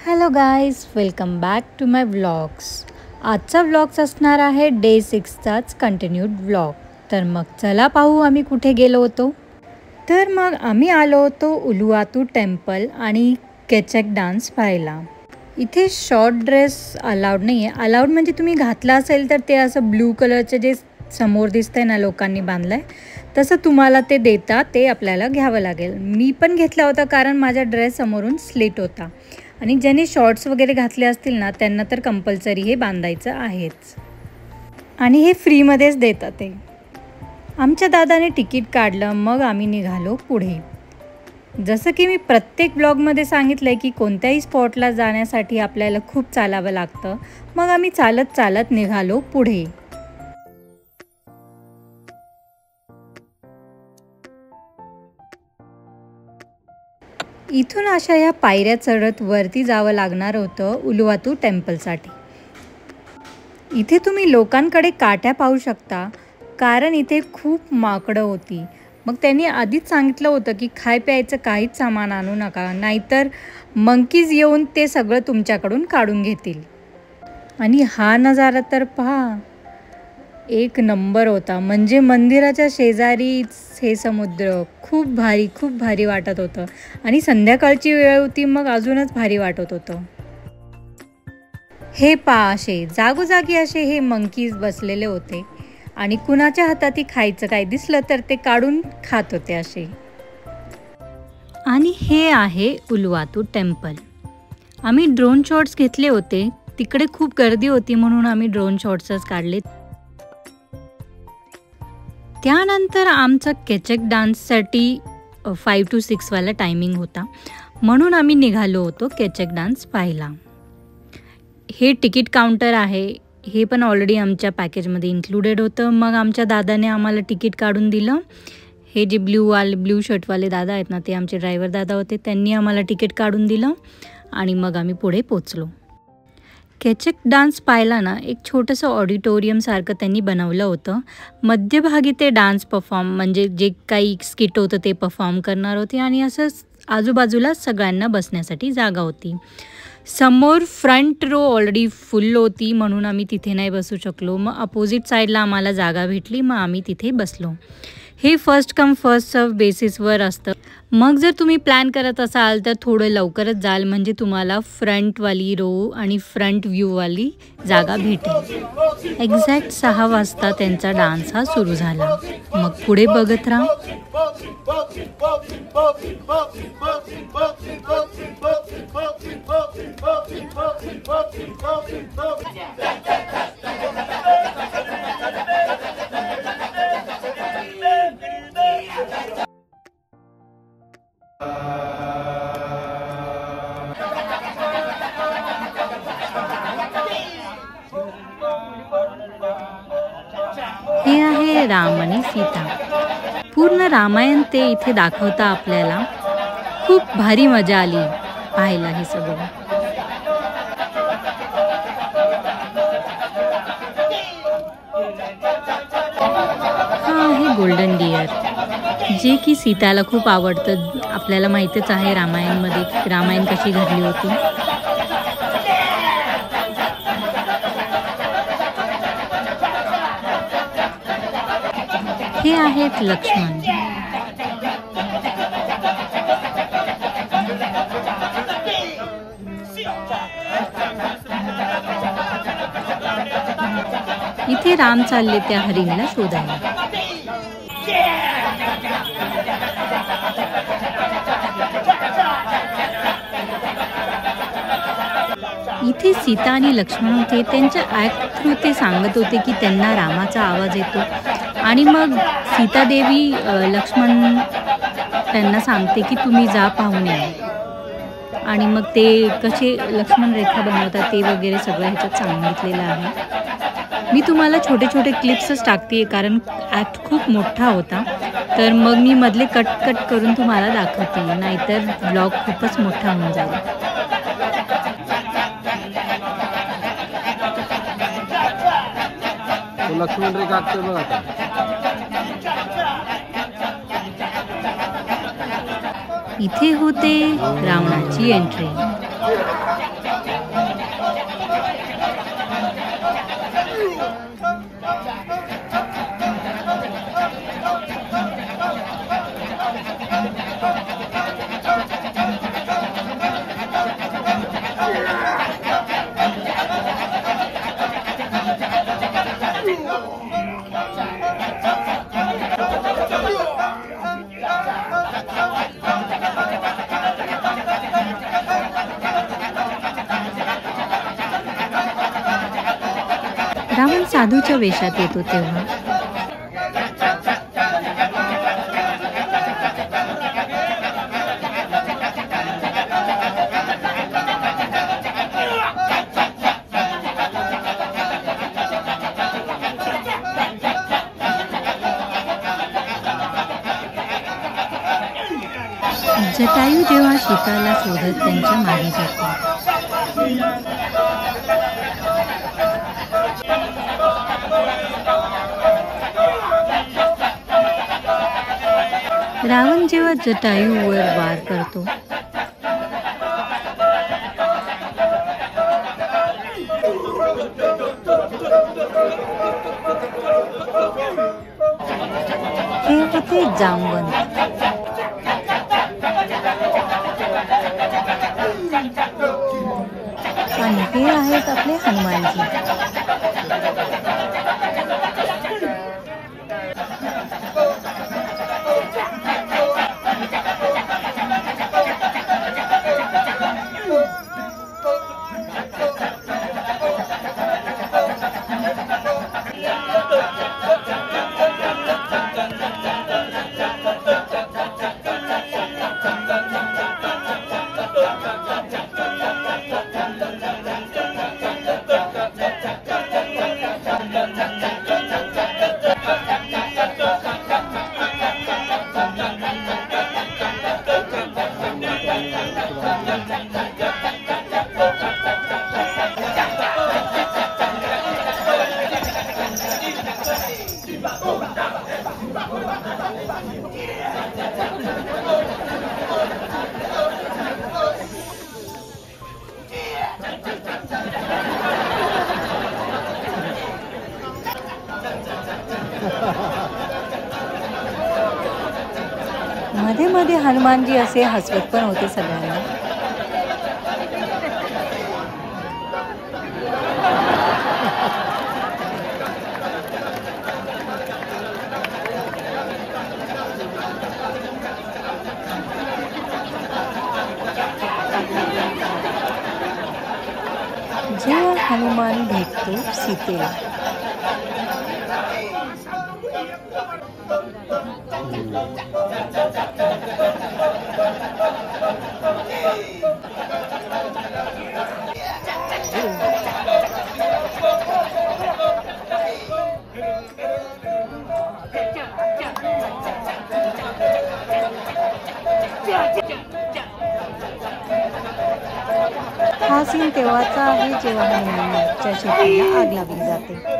Hello guys, welcome back to my vlogs. आजचा vlogs असणार आहे डे 6चाच कंटिन्यूड व्लॉग. तर मग चला पाहू आम्ही कुठे गेलो होतो. तर मग आम्ही आलो होतो उलुवातू टेम्पल आणि केचक डान्स पाहायला. इथे शॉर्ट ड्रेस अलाउड नाही आहे. अलाउड म्हणजे तुम्ही घातला असेल तर ते असं ब्लू कलरचे जे समोर दिसतंय ना लोकांनी बांधलं आहे तसं तुम्हाला ते देतात, ते आपल्याला घ्यावं लागेल. मी पण घेतला होता कारण माझा ड्रेस समोरून स्लिट होता आणि ज्यांनी शॉर्ट्स वगैरे घातले असतील ना त्यांना तर कंपल्सरी हे बांधायचं आहेच आणि हे फ्रीमध्येच देतात. ते आमच्या दादाने तिकीट काढलं, मग आम्ही निघालो पुढे. जसं की मी प्रत्येक ब्लॉगमध्ये सांगितलं आहे की कोणत्याही स्पॉटला जाण्यासाठी आपल्याला खूप चालावं लागतं. मग आम्ही चालत चालत निघालो पुढे. इथून अशा या पायऱ्या चढत वरती जावं लागणार होतं उलुवातू टेम्पलसाठी. इथे तुम्ही लोकांकडे काट्या पाहू शकता कारण इथे खूप माकडं होती. मग त्यांनी आधीच सांगितलं होतं की खाय प्यायचं काहीच सामान आणू नका, नाहीतर मंकीज येऊन ते सगळं तुमच्याकडून काढून घेतील. आणि हा नजारा तर पहा, एक नंबर होता. म्हणजे मंदिराच्या शेजारीच हे समुद्र. खूप भारी वाटत होतं आणि संध्याकाळची वेळ होती, मग अजूनच भारी वाटत होतं. हे पहा, असे जागोजागी असे हे मंकीज बसलेले होते आणि कुणाच्या हातातही खायचं काय दिसलं तर ते काढून खात होते असे. आणि हे आहे उलुवातू टेम्पल. आम्ही ड्रोन शॉट्स घेतले होते. तिकडे खूप गर्दी होती म्हणून आम्ही ड्रोन शॉट्सच काढले. त्यानंतर आमचा केचक डान्ससाठी 5 to 6 वाला टायमिंग होता म्हणून आम्ही निघालो होतो केचक डान्स पाहायला. हे तिकीट काउंटर आहे. हे पण ऑलरेडी आमच्या पॅकेजमध्ये इन्क्लुडेड होतं. मग आमच्या दादाने आम्हाला तिकीट काढून दिलं. हे जे ब्ल्यू शर्टवाले दादा आहेत ना, ते आमचे ड्रायव्हर दादा होते. त्यांनी आम्हाला तिकीट काढून दिलं आणि मग आम्ही पुढे पोचलो. केचक डान्स पाहायला ना एक छोटंसं ऑडिटोरियमसारखं त्यांनी बनवलं होतं. मध्यभागी ते डान्स म्हणजे जे काही स्किट होतं ते परफॉर्म करणार होते आणि असंच आजूबाजूला सगळ्यांना बसण्यासाठी जागा होती. समोर फ्रंट रो ऑलरेडी फुल होती म्हणून आम्ही तिथे नाही बसू शकलो. मग अपोजिट साईडला आम्हाला जागा भेटली, मग आम्ही तिथे बसलो. हे फर्स्ट कम फर्स्ट सर्व बेसिसवर असतं. मग जर तुम्ही प्लॅन करत असाल तर थोडं लवकरच जाल, म्हणजे तुम्हाला फ्रंटवाली रो आणि फ्रंट व्ह्यूवाली जागा भेटेल. एक्झॅक्ट 6 वाजता त्यांचा डान्स हा सुरू झाला. मग पुढे बघत राहा. हे आहे राम आणि सीता. पूर्ण रामायण ते इथे दाखवता आपल्याला. खूप भारी मजा आली पाहायला हे सगळं. हा आहे गोल्डन डिअर, जे की सीताला खूप आवडतं. आपल्याला माहीतच आहे रामायणमध्ये रामायण कशी घडली होती. हे आहेत लक्ष्मण. इथे राम चालले त्या हरिणला शोधायला. इथे सीता आणि लक्ष्मण होते. त्यांच्या ॲक्ट थ्रू ते सांगत होते की त्यांना रामाचा आवाज येतो आणि मग सीतादेवी लक्ष्मण त्यांना सांगते की तुम्ही जा पाहून या. आणि मग ते कसे लक्ष्मण रेखा बनवतात ते वगैरे सगळं ह्याच्यात सांगितलेलं आहे. मी तुम्हाला छोटे छोटे क्लिप्सच टाकते कारण ॲक्ट खूप मोठा होता. तर मग मी मधले कट करून तुम्हाला दाखवते, नाहीतर ब्लॉग खूपच मोठा होऊन जाईल. लक्ष्मण रेखा आखते बघ आता. इथे होते रावणाची एंट्री. रावण साधूच्या वेशात येतो तेव्हा जटायू जेव्हा सीताला शोधत त्यांच्या मागे जातो, रावण जेव्हा जटायूवर वार करतो हे होते जामवंत। आणि हे आहेत आपले हनुमानजी। मध्ये मध्ये हनुमानजी असे हसवत पण होते सगळ्यांना। जेव्हा हनुमान भेटतो सीतेला, हा सीन तेव्हाचा आहे जेव्हा हनुमानच्या शेताला आग लागली जाते।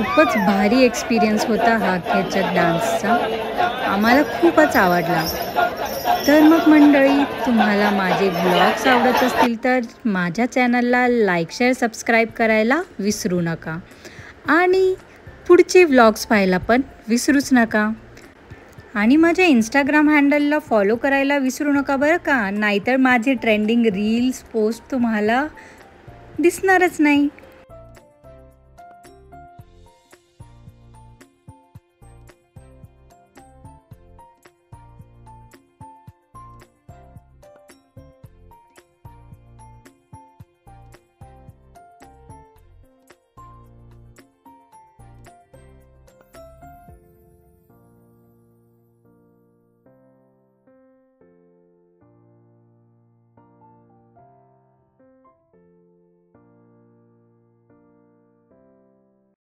खूपच भारी एक्सपिरियन्स होता हा केचक डान्सचा. आम्हाला खूपच आवडला. तर मग मंडळी, तुम्हाला माझे ब्लॉग्स आवडत असतील तर माझ्या चॅनलला लाईक, शेअर, सबस्क्राईब करायला विसरू नका आणि पुढचे व्लॉग्स पाहायला पण विसरूच नका. आणि माझ्या इंस्टाग्राम हँडलला फॉलो करायला विसरू नका बरं का, नाहीतर माझे ट्रेंडिंग रील्स पोस्ट तुम्हाला दिसणारच नाही.